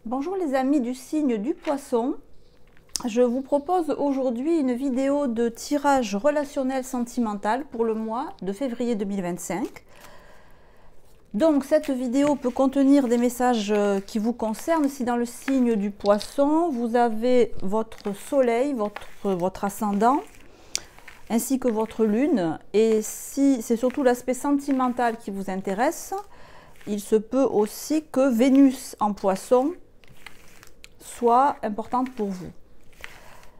Bonjour les amis du signe du Poisson, je vous propose aujourd'hui une vidéo de tirage relationnel sentimental pour le mois de février 2025. Donc cette vidéo peut contenir des messages qui vous concernent si dans le signe du Poisson vous avez votre soleil, votre ascendant, ainsi que votre lune. Et si c'est surtout l'aspect sentimental qui vous intéresse, il se peut aussi que Vénus en Poisson soit importante pour vous.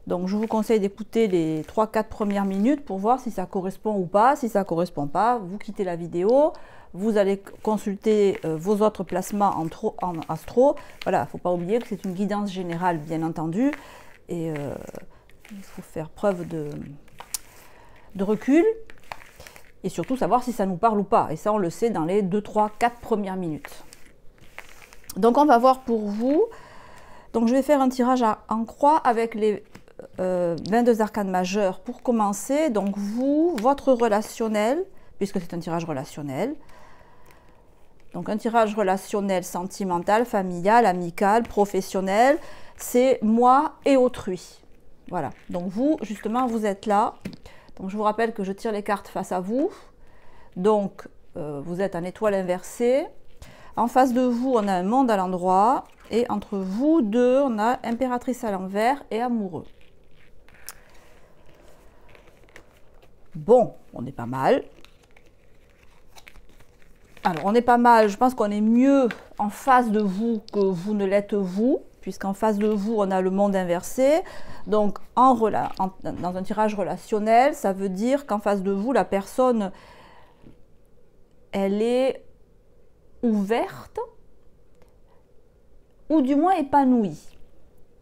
Donc je vous conseille d'écouter les 3-4 premières minutes pour voir si ça correspond ou pas. Si ça ne correspond pas, vous quittez la vidéo, vous allez consulter vos autres placements en astro. Voilà, il ne faut pas oublier que c'est une guidance générale bien entendu, et il faut faire preuve de recul et surtout savoir si ça nous parle ou pas, et ça on le sait dans les 2, 3, 4 premières minutes. Donc on va voir pour vous. Donc je vais faire un tirage en croix avec les 22 arcanes majeures pour commencer. Donc vous, votre relationnel, puisque c'est un tirage relationnel. Donc un tirage relationnel sentimental, familial, amical, professionnel, c'est moi et autrui. Voilà, donc vous, justement, vous êtes là. Donc je vous rappelle que je tire les cartes face à vous. Donc vous êtes en étoile inversée. En face de vous, on a un monde à l'endroit. Et entre vous deux, on a impératrice à l'envers et amoureux. Bon, on est pas mal. Alors, on est pas mal. Je pense qu'on est mieux en face de vous que vous ne l'êtes vous, puisqu'en face de vous, on a le monde inversé. Donc, dans un tirage relationnel, ça veut dire qu'en face de vous, la personne, elle est ouverte, ou du moins épanouie.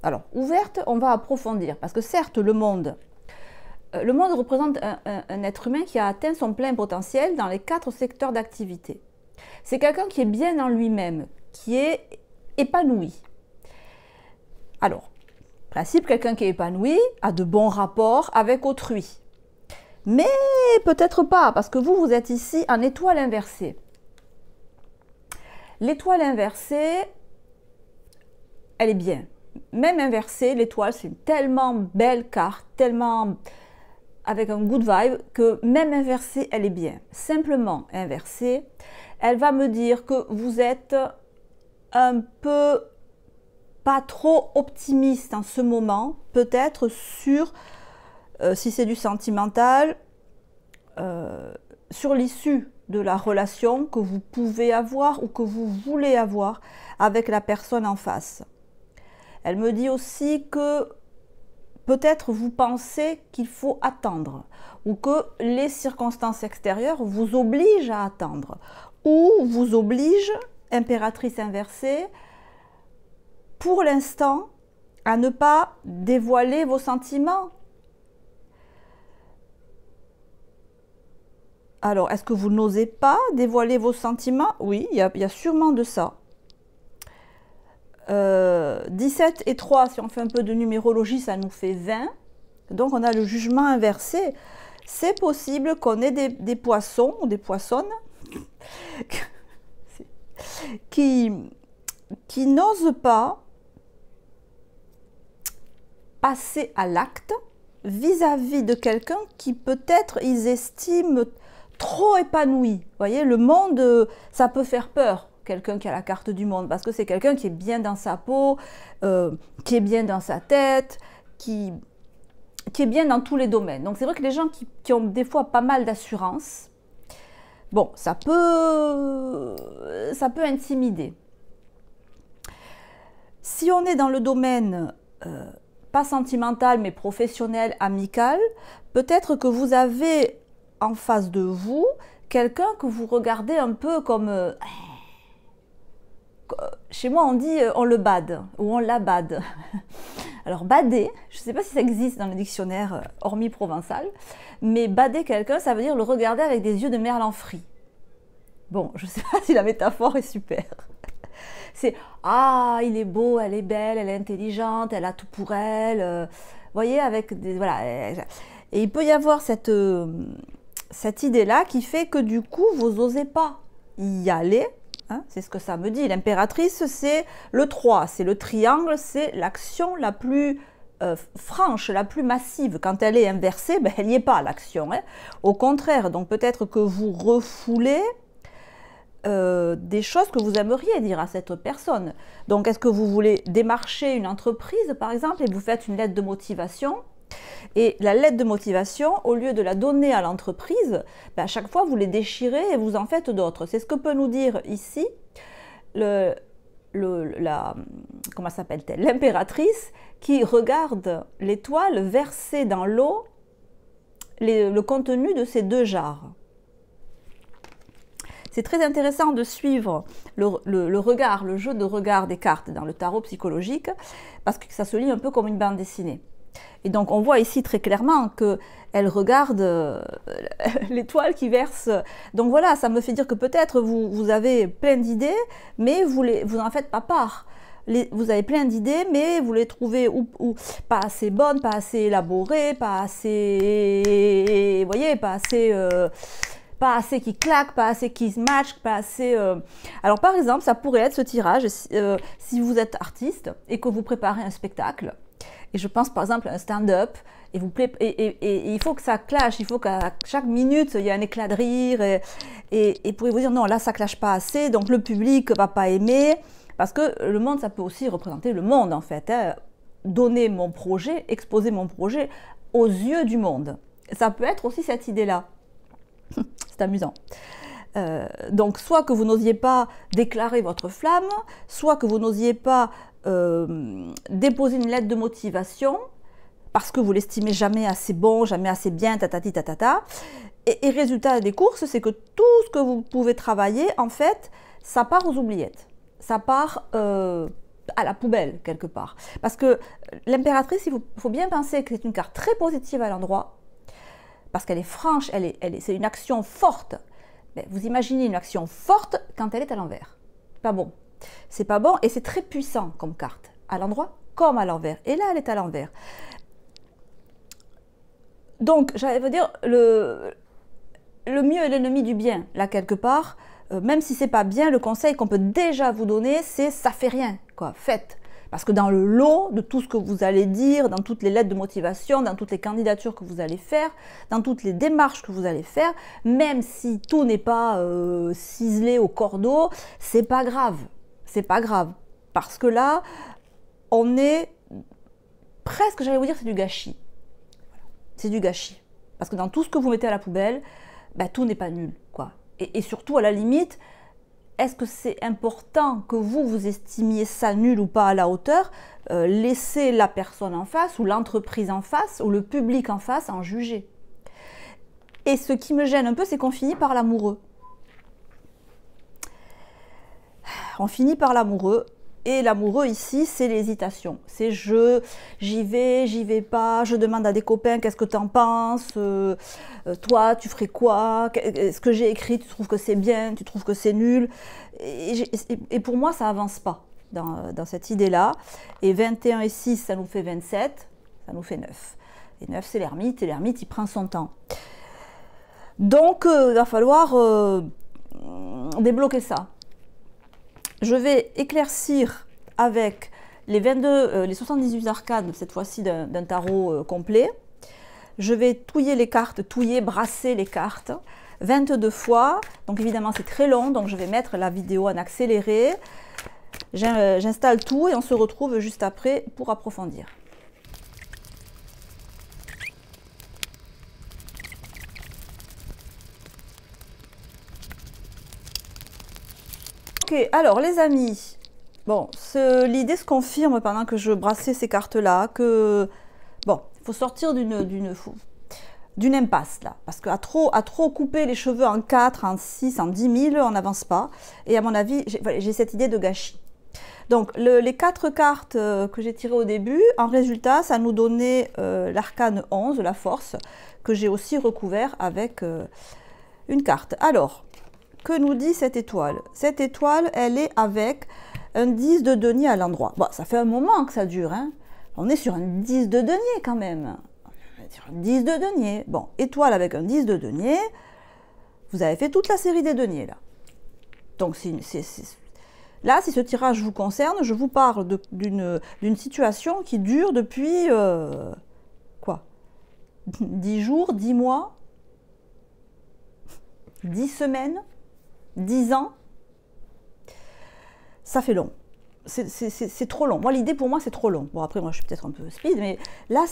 Alors, ouverte, on va approfondir, parce que certes, le monde représente un être humain qui a atteint son plein potentiel dans les 4 secteurs d'activité. C'est quelqu'un qui est bien en lui-même, qui est épanoui. Alors, principe, quelqu'un qui est épanoui a de bons rapports avec autrui. Mais peut-être pas, parce que vous êtes ici en étoile inversée. L'étoile inversée, elle est bien. Même inversée, l'étoile, c'est une tellement belle carte, tellement avec un good vibe, que même inversée, elle est bien. Simplement inversée, elle va me dire que vous êtes un peu pas trop optimiste en ce moment, peut-être sur, si c'est du sentimental, sur l'issue de la relation que vous pouvez avoir ou que vous voulez avoir avec la personne en face. Elle me dit aussi que peut-être vous pensez qu'il faut attendre, ou que les circonstances extérieures vous obligent à attendre, ou vous obligent, impératrice inversée, pour l'instant, à ne pas dévoiler vos sentiments. Alors, est-ce que vous n'osez pas dévoiler vos sentiments? Oui, il y a sûrement de ça. 17 et 3, si on fait un peu de numérologie, ça nous fait 20. Donc, on a le jugement inversé. C'est possible qu'on ait des poissons ou des poissonnes qui n'osent pas passer à l'acte vis-à-vis de quelqu'un qui peut-être ils estiment trop épanoui. Vous voyez, le monde, ça peut faire peur. Quelqu'un qui a la carte du monde, parce que c'est quelqu'un qui est bien dans sa peau, qui est bien dans sa tête, qui est bien dans tous les domaines. Donc c'est vrai que les gens qui ont des fois pas mal d'assurance, bon, ça peut intimider. Si on est dans le domaine pas sentimental mais professionnel, amical, peut-être que vous avez en face de vous quelqu'un que vous regardez un peu comme chez moi on dit on le bade ou on la bade. Alors bader, je ne sais pas si ça existe dans le dictionnaire hormis provençal, mais bader quelqu'un, ça veut dire le regarder avec des yeux de merlan frit. Bon, je ne sais pas si la métaphore est super. C'est ah, il est beau, elle est belle, elle est intelligente, elle a tout pour elle. Voyez, avec des voilà. Et il peut y avoir cette idée-là qui fait que du coup, vous n'osez pas y aller Hein, c'est ce que ça me dit. L'impératrice, c'est le 3, c'est le triangle, c'est l'action la plus franche, la plus massive. Quand elle est inversée, ben, elle n'y est pas, l'action. Hein. Au contraire, donc peut-être que vous refoulez des choses que vous aimeriez dire à cette personne. Donc, est-ce que vous voulez démarcher une entreprise, par exemple, et vous faites une lettre de motivation? Et la lettre de motivation, au lieu de la donner à l'entreprise, ben à chaque fois, vous les déchirez et vous en faites d'autres. C'est ce que peut nous dire ici comment s'appelle-t-elle? L'impératrice qui regarde l'étoile verser dans l'eau le contenu de ces deux jarres. C'est très intéressant de suivre le regard, le jeu de regard des cartes dans le tarot psychologique, parce que ça se lit un peu comme une bande dessinée. Et donc on voit ici très clairement qu'elle regarde l'étoile qui verse. Donc voilà, ça me fait dire que peut-être vous avez plein d'idées, mais vous n'en faites pas part. Vous avez plein d'idées, mais vous les trouvez ou pas assez bonnes, pas assez élaborées, pas assez, vous voyez, pas assez qui claque, pas assez qui se match, pas assez... Alors par exemple, ça pourrait être ce tirage si vous êtes artiste et que vous préparez un spectacle. Et je pense par exemple à un stand-up, et il faut que ça clash, il faut qu'à chaque minute, il y ait un éclat de rire, et pourriez-vous dire non, là ça clash pas assez, donc le public ne va pas aimer, parce que le monde, ça peut aussi représenter le monde en fait. Hein. Donner mon projet, exposer mon projet aux yeux du monde. Ça peut être aussi cette idée-là. C'est amusant. Donc soit que vous n'osiez pas déclarer votre flamme, soit que vous n'osiez pas déposer une lettre de motivation parce que vous l'estimez jamais assez bon, jamais assez bien, tatati tatata. Et résultat des courses, c'est que tout ce que vous pouvez travailler, en fait, ça part aux oubliettes. Ça part à la poubelle, quelque part. Parce que l'impératrice, il faut bien penser que c'est une carte très positive à l'endroit, parce qu'elle est franche, c'est une action forte. Mais vous imaginez une action forte quand elle est à l'envers. Pas bon. C'est pas bon et c'est très puissant comme carte, à l'endroit comme à l'envers. Et là, elle est à l'envers. Donc, j'allais dire, le mieux est l'ennemi du bien, là, quelque part. Même si c'est pas bien, le conseil qu'on peut déjà vous donner, c'est ça fait rien, quoi, faites. Parce que dans le lot de tout ce que vous allez dire, dans toutes les lettres de motivation, dans toutes les candidatures que vous allez faire, dans toutes les démarches que vous allez faire, même si tout n'est pas ciselé au cordeau, c'est pas grave. C'est pas grave. Parce que là, on est presque, j'allais vous dire, c'est du gâchis. C'est du gâchis. Parce que dans tout ce que vous mettez à la poubelle, bah, tout n'est pas nul, quoi. Et surtout, à la limite, est-ce que c'est important que vous estimiez ça nul ou pas à la hauteur? Laissez la personne en face, ou l'entreprise en face, ou le public en face en juger. Et ce qui me gêne un peu, c'est qu'on finit par l'amoureux. On finit par l'amoureux. Et l'amoureux ici, c'est l'hésitation. C'est j'y vais pas, je demande à des copains qu'est-ce que tu en penses, toi tu ferais quoi, ce que j'ai écrit, tu trouves que c'est bien, tu trouves que c'est nul. Et pour moi, ça avance pas dans cette idée-là. Et 21 et 6, ça nous fait 27, ça nous fait 9. Et 9, c'est l'ermite, et l'ermite, il prend son temps. Donc, il va falloir débloquer ça. Je vais éclaircir avec les 78 arcanes, cette fois-ci d'un tarot complet. Je vais touiller les cartes, brasser les cartes 22 fois. Donc évidemment, c'est très long, donc je vais mettre la vidéo en accéléré. J'installe tout et on se retrouve juste après pour approfondir. Ok, alors les amis, bon, l'idée se confirme pendant que je brassais ces cartes-là, que, bon, il faut sortir d'une impasse, là, parce qu'à trop couper les cheveux en 4, en 6, en 10 000, on n'avance pas, et à mon avis, j'ai cette idée de gâchis. Donc, les 4 cartes que j'ai tirées au début, en résultat, ça nous donnait l'arcane 11, la force, que j'ai aussi recouvert avec une carte. Alors, que nous dit cette étoile? Cette étoile, elle est avec un 10 de denier à l'endroit. Bon, ça fait un moment que ça dure, hein. On est sur un 10 de denier quand même. Sur un 10 de denier. Bon, étoile avec un 10 de denier. Vous avez fait toute la série des deniers, là. Donc là, si ce tirage vous concerne, je vous parle d'une situation qui dure depuis, quoi, 10 jours, 10 mois, 10 semaines, 10 ans. Ça fait long. C'est trop long. Moi, l'idée, pour moi, c'est trop long. Bon, après, moi, je suis peut-être un peu speed, mais là,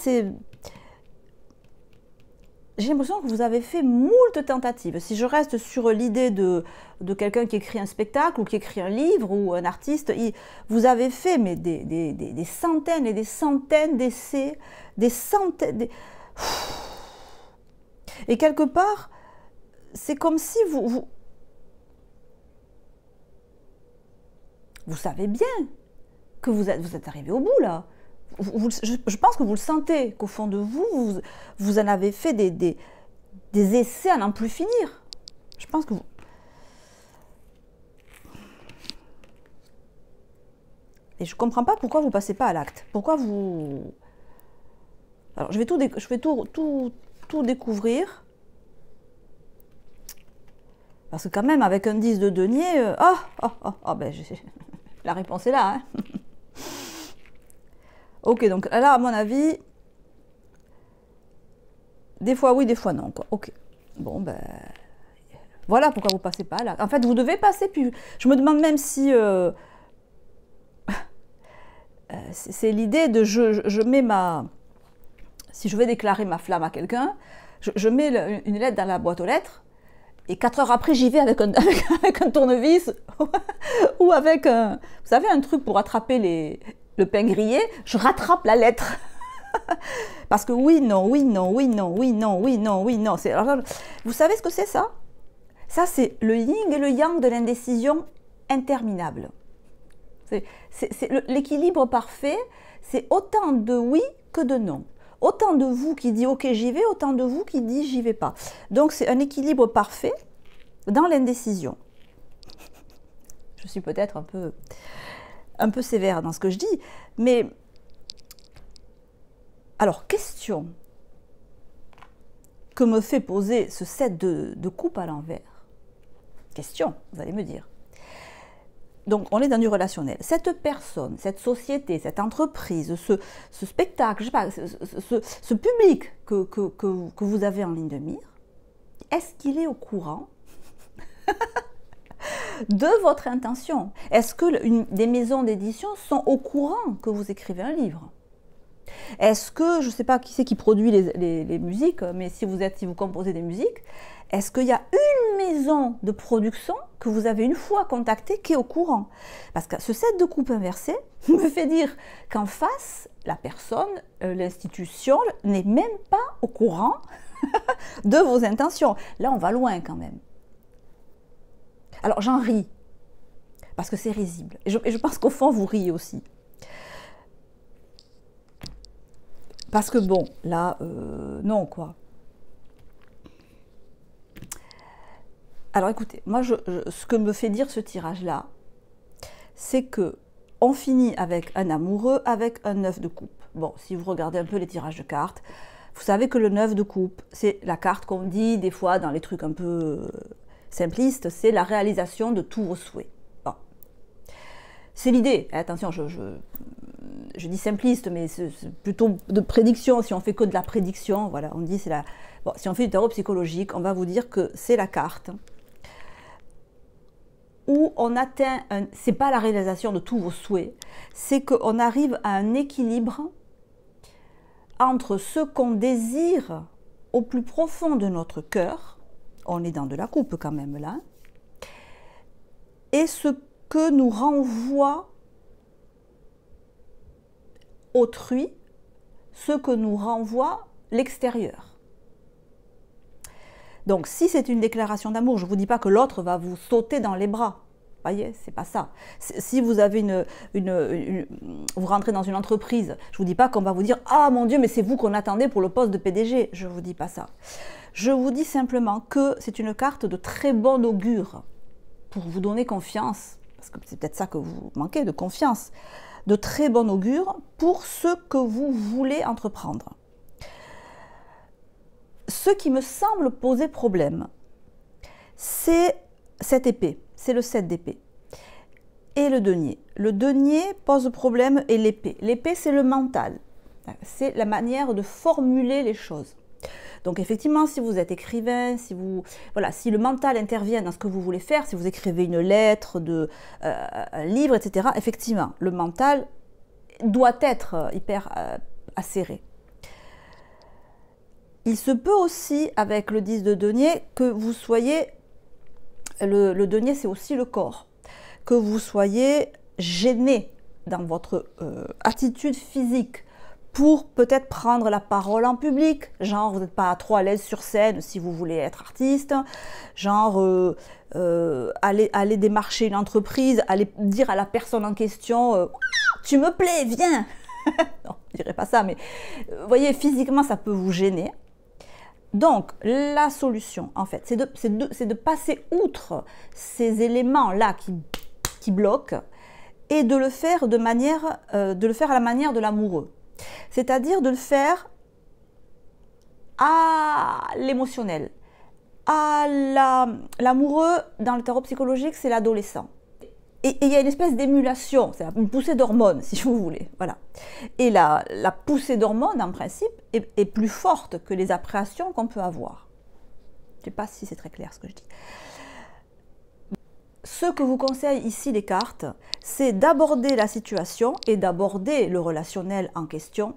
j'ai l'impression que vous avez fait moult tentatives. Si je reste sur l'idée de quelqu'un qui écrit un spectacle ou qui écrit un livre ou un artiste, vous avez fait mais des centaines et des centaines d'essais, des centaines... Et quelque part, c'est comme si vous savez bien que vous êtes arrivé au bout, là. Je pense que vous le sentez, qu'au fond de vous en avez fait des essais à n'en plus finir. Je pense que vous... Et je ne comprends pas pourquoi vous ne passez pas à l'acte. Pourquoi vous... Alors, je vais tout découvrir. Parce que quand même, avec un 10 de denier... ben, la réponse est là, hein. Ok, donc là, à mon avis, des fois oui, des fois non, quoi. Ok. Bon, ben, voilà pourquoi vous passez pas là. En fait, vous devez passer, puis je me demande même si... c'est l'idée de... Je mets ma... Si je vais déclarer ma flamme à quelqu'un, je mets une lettre dans la boîte aux lettres, et 4 heures après, j'y vais avec un tournevis, ou avec un... Vous savez, un truc pour attraper le pain grillé, je rattrape la lettre. Parce que oui, non, oui, non, oui, non, oui, non, oui, non, oui, non. Alors, vous savez ce que c'est ça? Ça, c'est le yin et le yang de l'indécision interminable. L'équilibre parfait, c'est autant de oui que de non. Autant de vous qui dit ok j'y vais, autant de vous qui dit j'y vais pas. Donc c'est un équilibre parfait dans l'indécision. Je suis peut-être un peu sévère dans ce que je dis, mais alors question que me fait poser ce 7 de coupe à l'envers. Question, vous allez me dire. Donc, on est dans du relationnel. Cette personne, cette société, cette entreprise, ce spectacle, je sais pas, ce public que vous avez en ligne de mire, est-ce qu'il est au courant de votre intention? Est-ce que des maisons d'édition sont au courant que vous écrivez un livre? Est-ce que, je ne sais pas qui c'est qui produit les musiques, mais si vous composez des musiques, est-ce qu'il y a une maison de production que vous avez une fois contactée qui est au courant? Parce que ce 7 de coupe inversé me fait dire qu'en face, la personne, l'institution n'est même pas au courant de vos intentions. Là, on va loin quand même. Alors, j'en ris, parce que c'est risible. Et je pense qu'au fond, vous riez aussi. Parce que bon, là, non, quoi. Alors écoutez, moi, ce que me fait dire ce tirage-là, c'est que on finit avec un amoureux, avec un 9 de coupe. Bon, si vous regardez un peu les tirages de cartes, vous savez que le 9 de coupe, c'est la carte qu'on dit des fois dans les trucs un peu simplistes, c'est la réalisation de tous vos souhaits. Bon. C'est l'idée, attention, je dis simpliste, mais c'est plutôt de prédiction. Si on fait que de la prédiction, voilà, on dit c'est la... Bon, si on fait du tarot psychologique, on va vous dire que c'est la carte où on atteint, c'est pas la réalisation de tous vos souhaits, c'est qu'on arrive à un équilibre entre ce qu'on désire au plus profond de notre cœur, on est dans de la coupe quand même là, et ce que nous renvoie autrui, ce que nous renvoie l'extérieur. Donc, si c'est une déclaration d'amour, je ne vous dis pas que l'autre va vous sauter dans les bras. Vous voyez, c'est pas ça. Si vous avez vous rentrez dans une entreprise, je ne vous dis pas qu'on va vous dire « Ah mon Dieu, mais c'est vous qu'on attendait pour le poste de PDG ». Je ne vous dis pas ça. Je vous dis simplement que c'est une carte de très bon augure pour vous donner confiance, parce que c'est peut-être ça que vous manquez, de confiance, de très bon augure pour ce que vous voulez entreprendre. Ce qui me semble poser problème, c'est cette épée. c'est le 7 d'épée. Et le denier. Le denier pose problème et l'épée. L'épée, c'est le mental. C'est la manière de formuler les choses. Donc effectivement, si vous êtes écrivain, si le mental intervient dans ce que vous voulez faire, si vous écrivez une lettre, un livre, etc., effectivement, le mental doit être hyper acéré. Il se peut aussi, avec le 10 de denier, que vous soyez, le denier c'est aussi le corps, que vous soyez gêné dans votre attitude physique pour peut-être prendre la parole en public, genre vous n'êtes pas trop à l'aise sur scène si vous voulez être artiste, genre aller démarcher une entreprise, aller dire à la personne en question tu me plais, viens. Non, je ne dirais pas ça, mais vous voyez, physiquement ça peut vous gêner. Donc, la solution, en fait, c'est de passer outre ces éléments-là qui bloquent et de le faire à la manière de l'amoureux. C'est-à-dire de le faire à l'émotionnel. L'amoureux, dans le tarot psychologique, c'est l'adolescent. Et il y a une espèce d'émulation, c'est une poussée d'hormones, si vous voulez. Voilà. Et la poussée d'hormones, en principe, est plus forte que les appréhensions qu'on peut avoir. Je ne sais pas si c'est très clair ce que je dis. Ce que vous conseillent ici les cartes, c'est d'aborder la situation et d'aborder le relationnel en question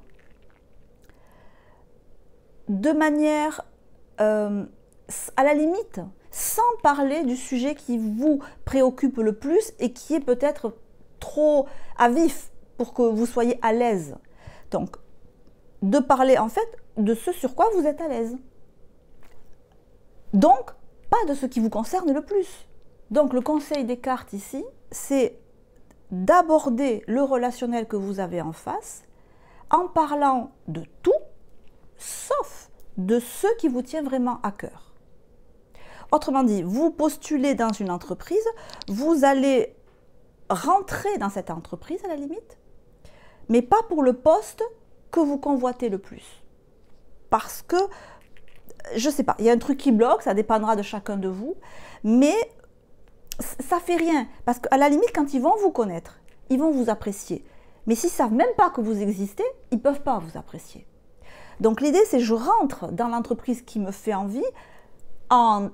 de manière, à la limite, sans parler du sujet qui vous préoccupe le plus et qui est peut-être trop à vif pour que vous soyez à l'aise. Donc, de parler en fait de ce sur quoi vous êtes à l'aise. Donc, pas de ce qui vous concerne le plus. Donc, le conseil des cartes ici, c'est d'aborder le relationnel que vous avez en face en parlant de tout, sauf de ce qui vous tient vraiment à cœur. Autrement dit, vous postulez dans une entreprise, vous allez rentrer dans cette entreprise à la limite, mais pas pour le poste que vous convoitez le plus. Parce que, je ne sais pas, il y a un truc qui bloque, ça dépendra de chacun de vous, mais ça fait rien. Parce qu'à la limite, quand ils vont vous connaître, ils vont vous apprécier. Mais s'ils ne savent même pas que vous existez, ils ne peuvent pas vous apprécier. Donc l'idée, c'est que je rentre dans l'entreprise qui me fait envie en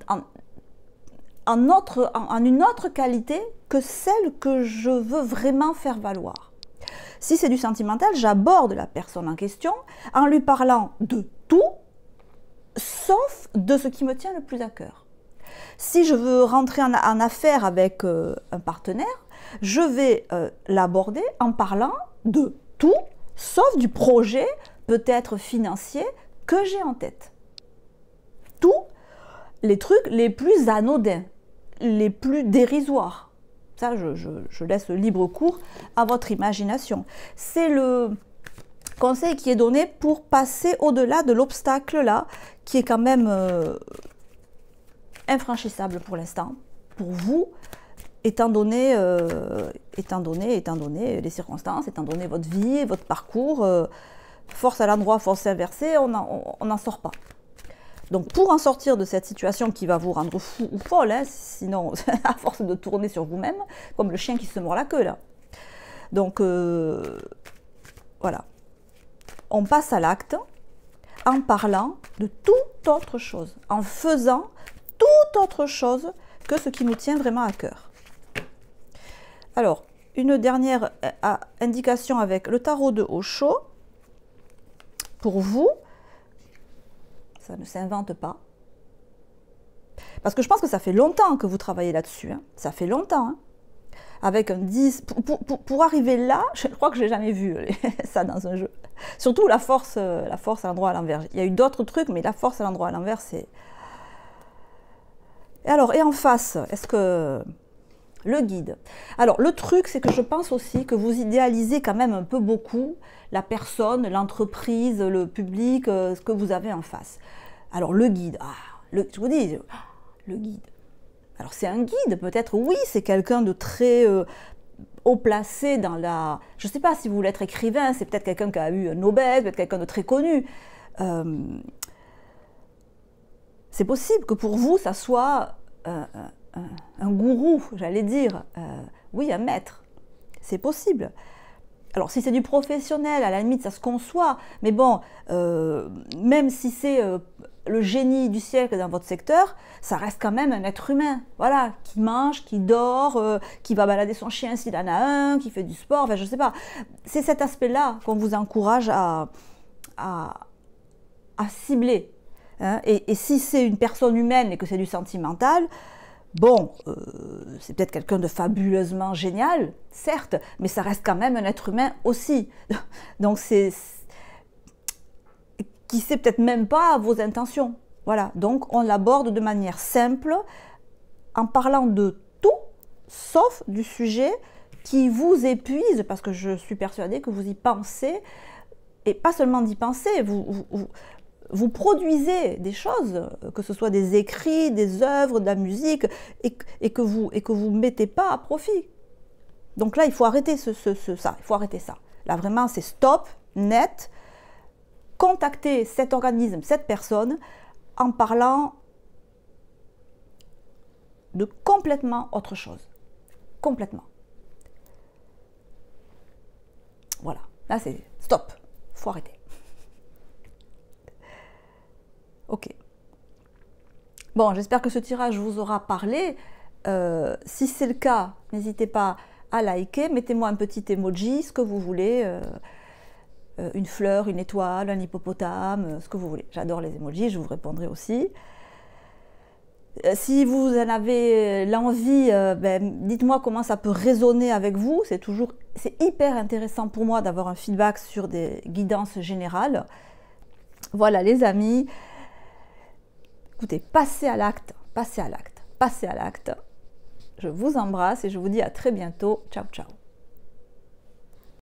une autre qualité que celle que je veux vraiment faire valoir. Si c'est du sentimental, j'aborde la personne en question en lui parlant de tout, sauf de ce qui me tient le plus à cœur. Si je veux rentrer en affaire avec un partenaire, je vais l'aborder en parlant de tout, sauf du projet, peut-être financier, que j'ai en tête. Tous les trucs les plus anodins, les plus dérisoires. Ça, je laisse libre cours à votre imagination. C'est le conseil qui est donné pour passer au-delà de l'obstacle là, qui est quand même infranchissable pour l'instant, pour vous, étant donné les circonstances, étant donné votre vie, votre parcours, force à l'endroit, force inversée, on n'en sort pas. Donc pour en sortir de cette situation qui va vous rendre fou ou folle, hein, sinon à force de tourner sur vous-même, comme le chien qui se mord la queue là. Donc voilà, on passe à l'acte en parlant de toute autre chose, en faisant toute autre chose que ce qui nous tient vraiment à cœur. Alors, une dernière indication avec le tarot de Osho. Pour vous, ça ne s'invente pas. Parce que je pense que ça fait longtemps que vous travaillez là-dessus. Hein. Ça fait longtemps. Hein. Avec un 10. Pour arriver là, je crois que je n'ai jamais vu ça dans un jeu. Surtout la force à l'endroit à l'envers. Il y a eu d'autres trucs, mais la force à l'endroit à l'envers, c'est... Et en face, est-ce que... Le guide. Alors, le truc, c'est que je pense aussi que vous idéalisez quand même un peu beaucoup la personne, l'entreprise, le public, ce que vous avez en face. Alors, le guide, je vous dis, le guide. Alors, c'est un guide, peut-être, oui, c'est quelqu'un de très haut placé dans la... Je ne sais pas si vous voulez être écrivain, c'est peut-être quelqu'un qui a eu un Nobel, peut-être quelqu'un de très connu. C'est possible que pour vous, ça soit un gourou, j'allais dire. Oui, un maître. C'est possible. Alors, si c'est du professionnel, à la limite, ça se conçoit. Mais bon, même si c'est le génie du siècle dans votre secteur, ça reste quand même un être humain. Voilà, qui mange, qui dort, qui va balader son chien s'il en a un, qui fait du sport, enfin, je ne sais pas. C'est cet aspect-là qu'on vous encourage à cibler. Hein. Et si c'est une personne humaine et que c'est du sentimental, bon, c'est peut-être quelqu'un de fabuleusement génial, certes, mais ça reste quand même un être humain aussi. Donc qui sait peut-être même pas vos intentions. Voilà, donc on l'aborde de manière simple, en parlant de tout, sauf du sujet qui vous épuise, parce que je suis persuadée que vous y pensez, et pas seulement d'y penser, vous produisez des choses, que ce soit des écrits, des œuvres, de la musique, et que vous ne mettez pas à profit. Donc là, il faut arrêter ça, il faut arrêter ça. Là, vraiment, c'est stop, net, contacter cet organisme, cette personne, en parlant de complètement autre chose. Complètement. Voilà, là, c'est stop, il faut arrêter. Ok. Bon, j'espère que ce tirage vous aura parlé. Si c'est le cas, n'hésitez pas à liker. Mettez-moi un petit emoji, ce que vous voulez. Une fleur, une étoile, un hippopotame, ce que vous voulez. J'adore les emojis, je vous répondrai aussi. Si vous en avez l'envie, dites-moi comment ça peut résonner avec vous. C'est hyper intéressant pour moi d'avoir un feedback sur des guidances générales. Voilà les amis. Écoutez, passez à l'acte, passez à l'acte, passez à l'acte. Je vous embrasse et je vous dis à très bientôt. Ciao, ciao.